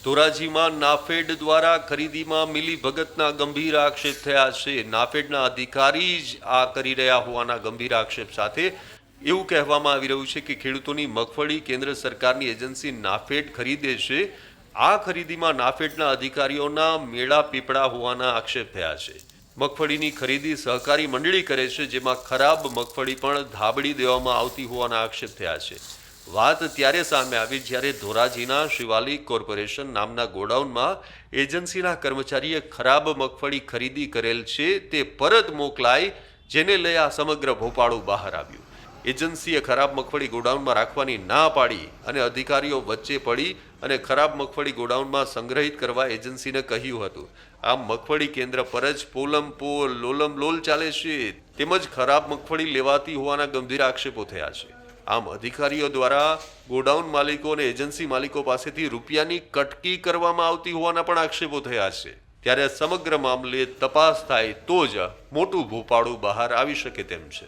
ધોરાજીમાં નાફેડ દ્વારા ખરીદીમાં મિલીભગતના ગંભીર આક્ષેપ થયા છે। નાફેડના અધિકારી જ આ કરી રહ્યા હોવાના ગંભીર આક્ષેપ સાથે એવું કહેવામાં આવી રહ્યું છે કે ખેડૂતોની મગફળી કેન્દ્ર સરકારની એજન્સી નાફેડ ખરીદે છે। આ ખરીદીમાં નાફેડના અધિકારીઓના મેળા પીપળા હોવાના આક્ષેપ થયા છે। મગફળીની ખરીદી સહકારી મંડળી કરે છે, જેમાં ખરાબ મગફળી પણ ધાબળી દેવામાં આવતી હોવાના આક્ષેપ થયા છે। વાત ત્યારે સામે આવી જ્યારે ધોરાજીના શિવાલિક કોર્પોરેશન નામના ગોડાઉનમાં એજન્સીના કર્મચારીએ ખરાબ મગફળી ખરીદી કરેલ છે તે પરત મોકલાઈ, જેને લઈ આ સમગ્ર ભોપાળું બહાર આવ્યું। એજન્સીએ ખરાબ મગફળી ગોડાઉનમાં રાખવાની ના પાડી અને અધિકારીઓ વચ્ચે પડી અને ખરાબ મગફળી ગોડાઉનમાં સંગ્રહિત કરવા એજન્સીને કહ્યું હતું। આમ મગફળી કેન્દ્ર પર જ પોલમ પોલ લોલમ લોલ ચાલે છે, તેમજ ખરાબ મગફળી લેવાતી હોવાના ગંભીર આક્ષેપો થયા છે। આમ અધિકારીઓ દ્વારા ગોડાઉન માલિકો અને એજન્સી માલિકો પાસેથી રૂપિયાની કટકી કરવામાં આવતી હોવાના પણ આક્ષેપો થયા છે। ત્યારે સમગ્ર મામલે તપાસ થાય તો જ મોટું ભોપાળું બહાર આવી શકે તેમ છે।